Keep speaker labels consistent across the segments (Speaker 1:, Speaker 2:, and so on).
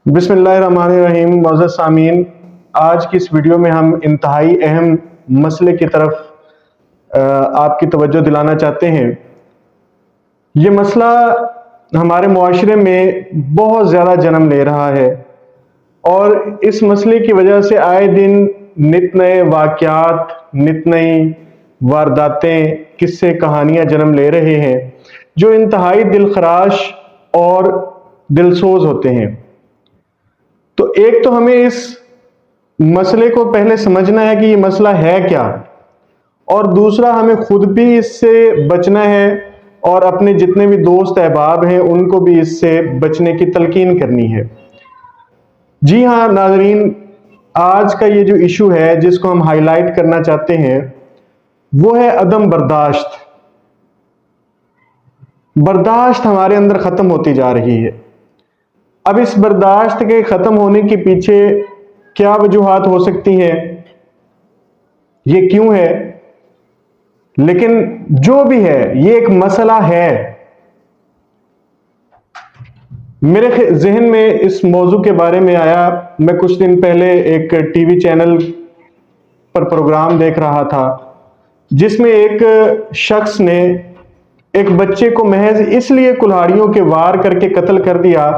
Speaker 1: بسم اللہ الرحمن الرحیم۔ معزز سامعین، آج کی اس ویڈیو میں ہم انتہائی اہم مسئلے کی طرف آپ کی توجہ دلانا چاہتے ہیں۔ یہ مسئلہ ہمارے معاشرے میں بہت زیادہ جنم لے رہا ہے اور اس مسئلے کی وجہ سے آئے دن نت نئے واقعات، نت نئی وارداتیں، قصے، کہانیاں جنم لے رہے ہیں جو انتہائی دلخراش اور دلسوز ہوتے ہیں۔ تو ایک تو ہمیں اس مسئلے کو پہلے سمجھنا ہے کہ یہ مسئلہ ہے کیا، اور دوسرا ہمیں خود بھی اس سے بچنا ہے اور اپنے جتنے بھی دوست احباب ہیں ان کو بھی اس سے بچنے کی تلقین کرنی ہے۔ جی ہاں ناظرین، آج کا یہ جو ایشو ہے جس کو ہم ہائی لائٹ کرنا چاہتے ہیں وہ ہے عدم برداشت۔ برداشت ہمارے اندر ختم ہوتی جا رہی ہے۔ اب اس برداشت کے ختم ہونے کے پیچھے کیا وجوہات ہو سکتی ہیں، یہ کیوں ہے، لیکن جو بھی ہے یہ ایک مسئلہ ہے۔ میرے ذہن میں اس موضوع کے بارے میں آیا، میں کچھ دن پہلے ایک ٹی وی چینل پر پروگرام دیکھ رہا تھا جس میں ایک شخص نے ایک بچے کو محض اس لیے کلہاڑیوں کے وار کر کے قتل کر دیا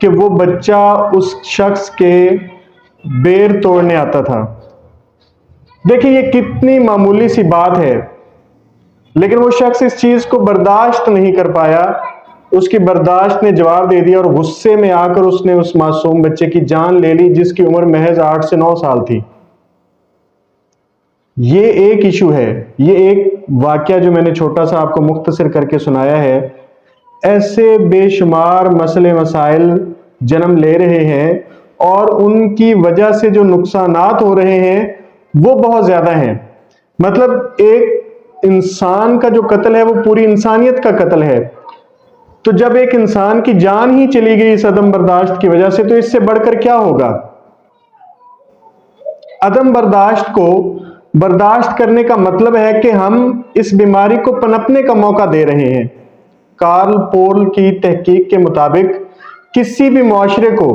Speaker 1: کہ وہ بچہ اس شخص کے بیر توڑنے آتا تھا۔ دیکھیں یہ کتنی معمولی سی بات ہے، لیکن وہ شخص اس چیز کو برداشت نہیں کر پایا، اس کی برداشت نے جواب دے دیا اور غصے میں آ کر اس نے اس معصوم بچے کی جان لے لی جس کی عمر محض 8 سے 9 سال تھی۔ یہ ایک ایشو ہے، یہ ایک واقعہ جو میں نے چھوٹا سا آپ کو مختصر کر کے سنایا ہے۔ ایسے بے شمار مسئلے مسائل جنم لے رہے ہیں اور ان کی وجہ سے جو نقصانات ہو رہے ہیں وہ بہت زیادہ ہیں۔ مطلب ایک انسان کا جو قتل ہے وہ پوری انسانیت کا قتل ہے، تو جب ایک انسان کی جان ہی چلی گئی اس عدم برداشت کی وجہ سے تو اس سے بڑھ کر کیا ہوگا۔ عدم برداشت کو برداشت کرنے کا مطلب ہے کہ ہم اس بیماری کو پنپنے کا موقع دے رہے ہیں۔ کارل پول کی تحقیق کے مطابق کسی بھی معاشرے کو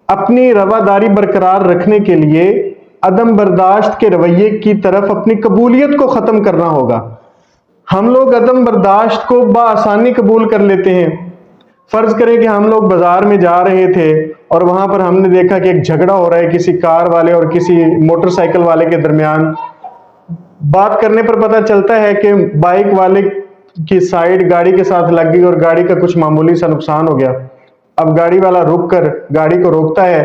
Speaker 1: اپنی رواداری برقرار رکھنے کے لیے عدم برداشت کے رویے کی طرف اپنی قبولیت کو ختم کرنا ہوگا۔ ہم لوگ عدم برداشت کو بآسانی قبول کر لیتے ہیں۔ فرض کریں کہ ہم لوگ بازار میں جا رہے تھے اور وہاں پر ہم نے دیکھا کہ ایک جھگڑا ہو رہا ہے کسی کار والے اور کسی موٹر سائیکل والے کے درمیان۔ بات کرنے پر پتہ چلتا ہے کہ بائک والے کی سائیڈ گاڑی کے ساتھ لگ گئی اور گاڑی کا کچھ معمولی سا نقصان ہو گیا۔ اب گاڑی والا رک کر گاڑی کو روکتا ہے،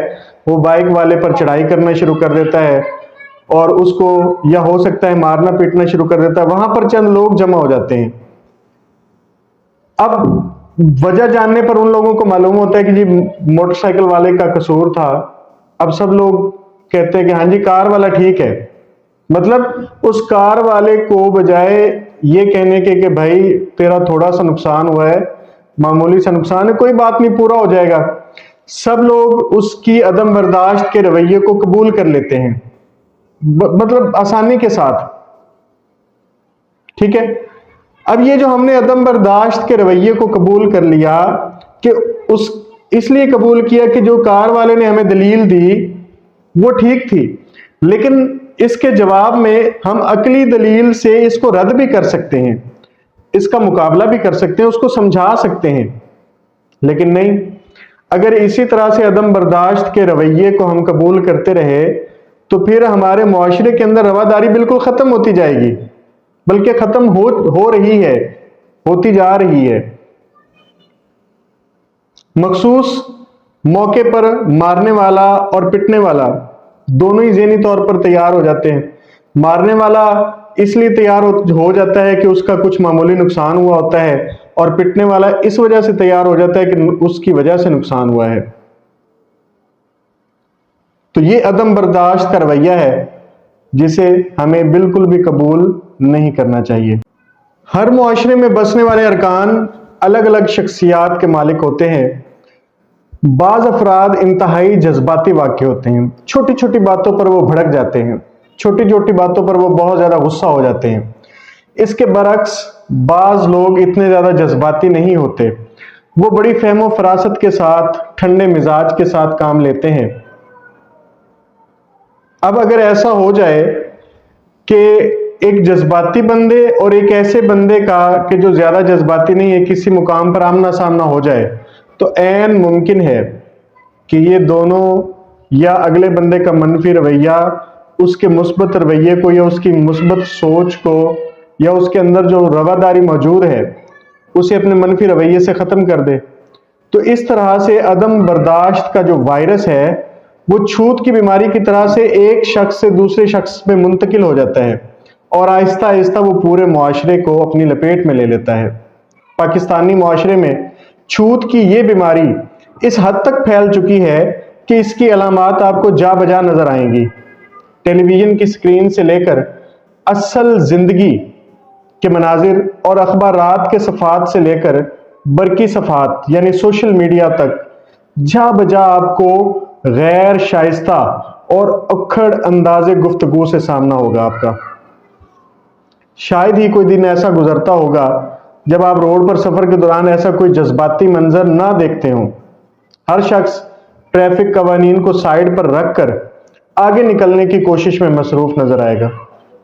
Speaker 1: وہ بائک والے پر چڑھائی کرنا شروع کر دیتا ہے اور اس کو یا ہو سکتا ہے مارنا پیٹنا شروع کر دیتا ہے۔ وہاں پر چند لوگ جمع ہو جاتے ہیں۔ اب وجہ جاننے پر ان لوگوں کو معلوم ہوتا ہے کہ جی موٹر سائیکل والے کا قصور تھا۔ اب سب لوگ کہتے ہیں کہ ہاں جی کار والا ٹھیک ہے۔ مطلب اس کار والے کو بجائے یہ کہنے کے کہ بھائی تیرا تھوڑا سا نقصان ہوا ہے، معمولی سا نقصان ہے، کوئی بات نہیں، پورا ہو جائے گا، سب لوگ اس کی عدم برداشت کے رویے کو قبول کر لیتے ہیں، مطلب آسانی کے ساتھ۔ ٹھیک ہے، اب یہ جو ہم نے عدم برداشت کے رویے کو قبول کر لیا کہ اس لیے قبول کیا کہ جو کار والے نے ہمیں دلیل دی وہ ٹھیک تھی، لیکن اس کے جواب میں ہم عقلی دلیل سے اس کو رد بھی کر سکتے ہیں، اس کا مقابلہ بھی کر سکتے ہیں، اس کو سمجھا سکتے ہیں، لیکن نہیں، اگر اسی طرح سے عدم برداشت کے رویے کو ہم قبول کرتے رہے تو پھر ہمارے معاشرے کے اندر رواداری بالکل ختم ہوتی جائے گی، بلکہ ختم ہو رہی ہے، ہوتی جا رہی ہے۔ مخصوص موقع پر مارنے والا اور پٹنے والا دونوں ہی ذہنی طور پر تیار ہو جاتے ہیں۔ مارنے والا اس لیے تیار ہو جاتا ہے کہ اس کا کچھ معمولی نقصان ہوا ہوتا ہے، اور پٹنے والا اس وجہ سے تیار ہو جاتا ہے کہ اس کی وجہ سے نقصان ہوا ہے۔ تو یہ عدم برداشت کا رویہ ہے جسے ہمیں بالکل بھی قبول نہیں کرنا چاہیے۔ ہر معاشرے میں بسنے والے ارکان الگ الگ شخصیات کے مالک ہوتے ہیں۔ بعض افراد انتہائی جذباتی واقع ہوتے ہیں، چھوٹی چھوٹی باتوں پر وہ بھڑک جاتے ہیں، چھوٹی چھوٹی باتوں پر وہ بہت زیادہ غصہ ہو جاتے ہیں۔ اس کے برعکس بعض لوگ اتنے زیادہ جذباتی نہیں ہوتے، وہ بڑی فہم و فراست کے ساتھ ٹھنڈے مزاج کے ساتھ کام لیتے ہیں۔ اب اگر ایسا ہو جائے کہ ایک جذباتی بندے اور ایک ایسے بندے کا کہ جو زیادہ جذباتی نہیں ہے کسی مقام پر آمنا سامنا ہو جائے تو عین ممکن ہے کہ یہ دونوں یا اگلے بندے کا منفی رویہ اس کے مثبت رویے کو یا اس کی مثبت سوچ کو یا اس کے اندر جو رواداری موجود ہے اسے اپنے منفی رویے سے ختم کر دے۔ تو اس طرح سے عدم برداشت کا جو وائرس ہے وہ چھوت کی بیماری کی طرح سے ایک شخص سے دوسرے شخص میں منتقل ہو جاتا ہے اور آہستہ آہستہ وہ پورے معاشرے کو اپنی لپیٹ میں لے لیتا ہے۔ پاکستانی معاشرے میں چھوت کی یہ بیماری اس حد تک پھیل چکی ہے کہ اس کی علامات آپ کو جا بجا نظر آئیں گی۔ ٹیلی ویژن کی سکرین سے لے کر اصل زندگی کے مناظر اور اخبارات کے صفحات سے لے کر برقی صفحات یعنی سوشل میڈیا تک جا بجا آپ کو غیر شائستہ اور اکھڑ انداز گفتگو سے سامنا ہوگا آپ کا۔ شاید ہی کوئی دن ایسا گزرتا ہوگا جب آپ روڈ پر سفر کے دوران ایسا کوئی جذباتی منظر نہ دیکھتے ہوں۔ ہر شخص ٹریفک قوانین کو سائیڈ پر رکھ کر آگے نکلنے کی کوشش میں مصروف نظر آئے گا،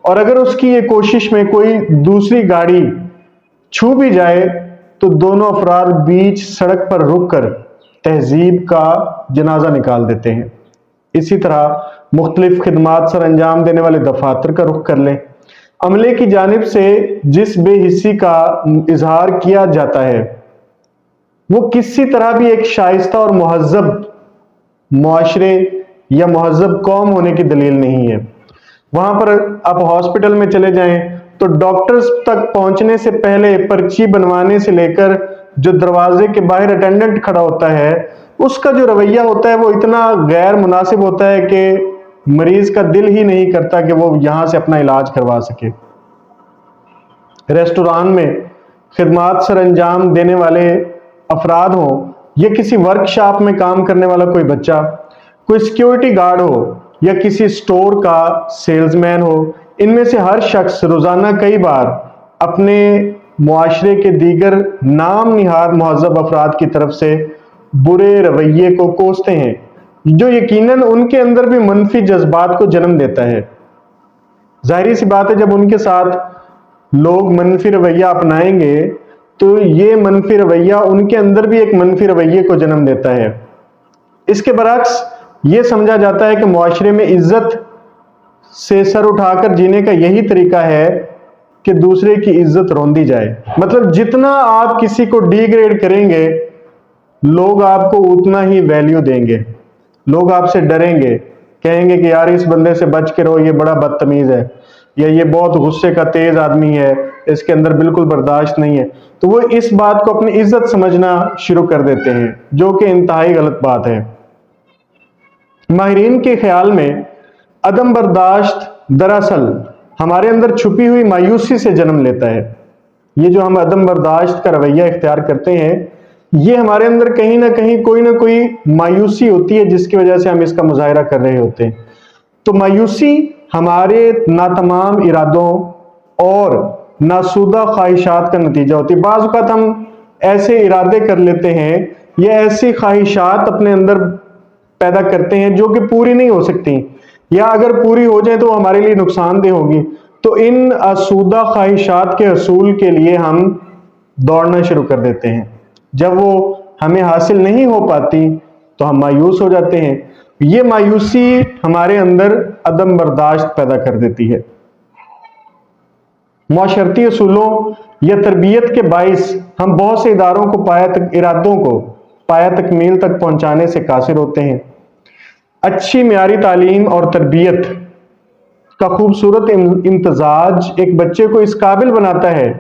Speaker 1: اور اگر اس کی یہ کوشش میں کوئی دوسری گاڑی چھو بھی جائے تو دونوں افراد بیچ سڑک پر رک کر تہذیب کا جنازہ نکال دیتے ہیں۔ اسی طرح مختلف خدمات سر انجام دینے والے دفاتر کا رخ کر لیں۔ عملے کی جانب سے جس بے حسی کا اظہار کیا جاتا ہے وہ کسی طرح بھی ایک شائستہ اور مہذب معاشرے یا مہذب قوم ہونے کی دلیل نہیں ہے۔ وہاں پر آپ ہاسپٹل میں چلے جائیں تو ڈاکٹرز تک پہنچنے سے پہلے پرچی بنوانے سے لے کر جو دروازے کے باہر اٹینڈنٹ کھڑا ہوتا ہے اس کا جو رویہ ہوتا ہے وہ اتنا غیر مناسب ہوتا ہے کہ مریض کا دل ہی نہیں کرتا کہ وہ یہاں سے اپنا علاج کروا سکے۔ ریسٹوران میں خدمات سر انجام دینے والے افراد ہوں یا کسی ورک شاپ میں کام کرنے والا کوئی بچہ، کوئی سیکیورٹی گارڈ ہو یا کسی سٹور کا سیلز مین ہو، ان میں سے ہر شخص روزانہ کئی بار اپنے معاشرے کے دیگر نام نہاد مہذب افراد کی طرف سے برے رویے کو کوستے ہیں جو یقیناً ان کے اندر بھی منفی جذبات کو جنم دیتا ہے۔ ظاہری سی بات ہے جب ان کے ساتھ لوگ منفی رویہ اپنائیں گے تو یہ منفی رویہ ان کے اندر بھی ایک منفی رویے کو جنم دیتا ہے۔ اس کے برعکس یہ سمجھا جاتا ہے کہ معاشرے میں عزت سے سر اٹھا کر جینے کا یہی طریقہ ہے کہ دوسرے کی عزت روندی جائے۔ مطلب جتنا آپ کسی کو ڈی گریڈ کریں گے لوگ آپ کو اتنا ہی ویلیو دیں گے، لوگ آپ سے ڈریں گے، کہیں گے کہ یار اس بندے سے بچ کے رہو، یہ بڑا بدتمیز ہے یا یہ بہت غصے کا تیز آدمی ہے، اس کے اندر بالکل برداشت نہیں ہے۔ تو وہ اس بات کو اپنی عزت سمجھنا شروع کر دیتے ہیں جو کہ انتہائی غلط بات ہے۔ ماہرین کے خیال میں عدم برداشت دراصل ہمارے اندر چھپی ہوئی مایوسی سے جنم لیتا ہے۔ یہ جو ہم عدم برداشت کا رویہ اختیار کرتے ہیں یہ ہمارے اندر کہیں نہ کہیں کوئی نہ کوئی مایوسی ہوتی ہے جس کی وجہ سے ہم اس کا مظاہرہ کر رہے ہوتے ہیں۔ تو مایوسی ہمارے ناتمام ارادوں اور ناسودہ خواہشات کا نتیجہ ہوتی ہے۔ بعض اوقات ہم ایسے ارادے کر لیتے ہیں یا ایسی خواہشات اپنے اندر پیدا کرتے ہیں جو کہ پوری نہیں ہو سکتی، یا اگر پوری ہو جائیں تو وہ ہمارے لیے نقصان دہ ہوگی۔ تو ان آسودہ خواہشات کے حصول کے لیے ہم دوڑنا شروع کر دیتے ہیں۔ جب وہ ہمیں حاصل نہیں ہو پاتی تو ہم مایوس ہو جاتے ہیں۔ یہ مایوسی ہمارے اندر عدم برداشت پیدا کر دیتی ہے۔ معاشرتی اصولوں یا تربیت کے باعث ہم بہت سے ارادوں کو پایہ تکمیل تک پہنچانے سے قاصر ہوتے ہیں۔ اچھی معیاری تعلیم اور تربیت کا خوبصورت امتزاج ایک بچے کو اس قابل بناتا ہے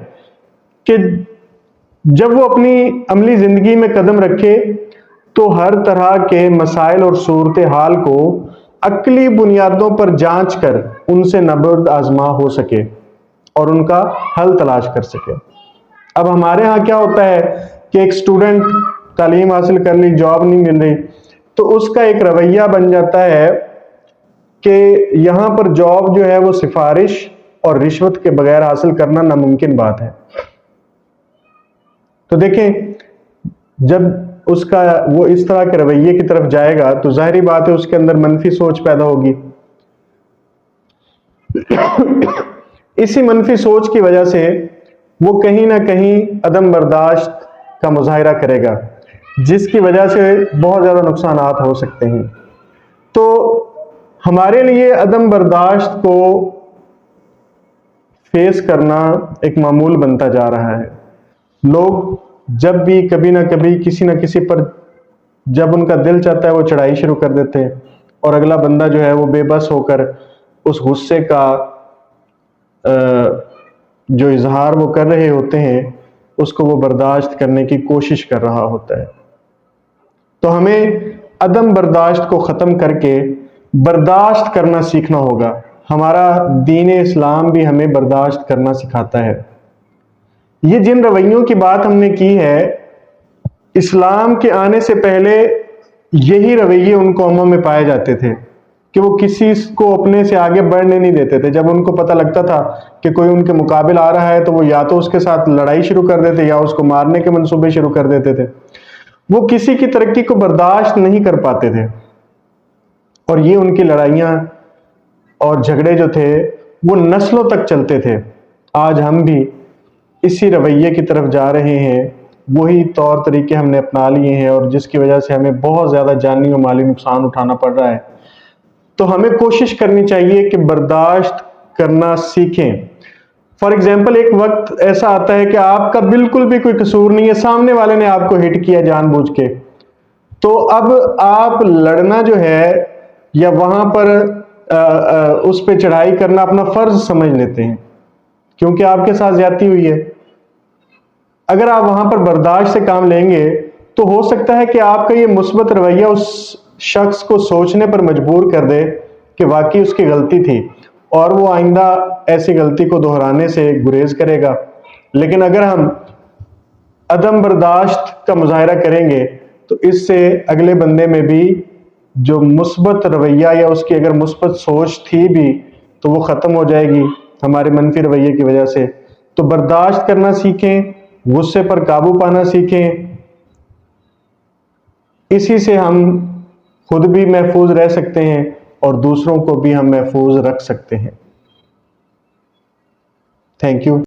Speaker 1: کہ جب وہ اپنی عملی زندگی میں قدم رکھے تو ہر طرح کے مسائل اور صورتحال کو عقلی بنیادوں پر جانچ کر ان سے نبرد آزما ہو سکے اور ان کا حل تلاش کر سکے۔ اب ہمارے ہاں کیا ہوتا ہے کہ ایک سٹوڈنٹ تعلیم حاصل کر لی، جاب نہیں مل رہی، تو اس کا ایک رویہ بن جاتا ہے کہ یہاں پر جاب جو ہے وہ سفارش اور رشوت کے بغیر حاصل کرنا ناممکن بات ہے۔ تو دیکھیں جب وہ اس طرح کے رویے کی طرف جائے گا تو ظاہری بات ہے اس کے اندر منفی سوچ پیدا ہوگی. اسی منفی سوچ کی وجہ سے وہ کہیں نہ کہیں عدم برداشت کا مظاہرہ کرے گا، جس کی وجہ سے بہت زیادہ نقصانات ہو سکتے ہیں. تو ہمارے لیے عدم برداشت کو فیس کرنا ایک معمول بنتا جا رہا ہے. لوگ جب بھی کبھی نہ کبھی کسی نہ کسی پر جب ان کا دل چاہتا ہے وہ چڑھائی شروع کر دیتے ہیں، اور اگلا بندہ جو ہے وہ بے بس ہو کر اس غصے کا جو اظہار وہ کر رہے ہوتے ہیں اس کو وہ برداشت کرنے کی کوشش کر رہا ہوتا ہے. تو ہمیں عدم برداشت کو ختم کر کے برداشت کرنا سیکھنا ہوگا. ہمارا دین اسلام بھی ہمیں برداشت کرنا سکھاتا ہے. یہ جن رویوں کی بات ہم نے کی ہے، اسلام کے آنے سے پہلے یہی رویے ان قوموں میں پائے جاتے تھے کہ وہ کسی کو اپنے سے آگے بڑھنے نہیں دیتے تھے. جب ان کو پتہ لگتا تھا کہ کوئی ان کے مقابل آ رہا ہے تو وہ یا تو اس کے ساتھ لڑائی شروع کر دیتے یا اس کو مارنے کے منصوبے شروع کر دیتے تھے. وہ کسی کی ترقی کو برداشت نہیں کر پاتے تھے، اور یہ ان کی لڑائیاں اور جھگڑے جو تھے وہ نسلوں تک چلتے تھے. آج ہم بھی اسی رویے کی طرف جا رہے ہیں، وہی طور طریقے ہم نے اپنا لیے ہیں، اور جس کی وجہ سے ہمیں بہت زیادہ جانی و مالی نقصان اٹھانا پڑ رہا ہے. تو ہمیں کوشش کرنی چاہیے کہ برداشت کرنا سیکھیں. فار ایگزامپل ایک وقت ایسا آتا ہے کہ آپ کا بالکل بھی کوئی قصور نہیں ہے، سامنے والے نے آپ کو ہٹ کیا جان بوجھ کے، تو اب آپ لڑنا جو ہے یا وہاں پر اس پہ چڑھائی کرنا اپنا فرض سمجھ لیتے ہیں کیونکہ آپ کے ساتھ زیادتی ہوئی ہے. اگر آپ وہاں پر برداشت سے کام لیں گے تو ہو سکتا ہے کہ آپ کا یہ مثبت رویہ اس شخص کو سوچنے پر مجبور کر دے کہ واقعی اس کی غلطی تھی، اور وہ آئندہ ایسی غلطی کو دہرانے سے گریز کرے گا. لیکن اگر ہم عدم برداشت کا مظاہرہ کریں گے تو اس سے اگلے بندے میں بھی جو مثبت رویہ یا اس کی اگر مثبت سوچ تھی بھی تو وہ ختم ہو جائے گی ہمارے منفی رویے کی وجہ سے. تو برداشت کرنا سیکھیں، غصے پر قابو پانا سیکھیں. اسی سے ہم خود بھی محفوظ رہ سکتے ہیں اور دوسروں کو بھی ہم محفوظ رکھ سکتے ہیں. Thank you.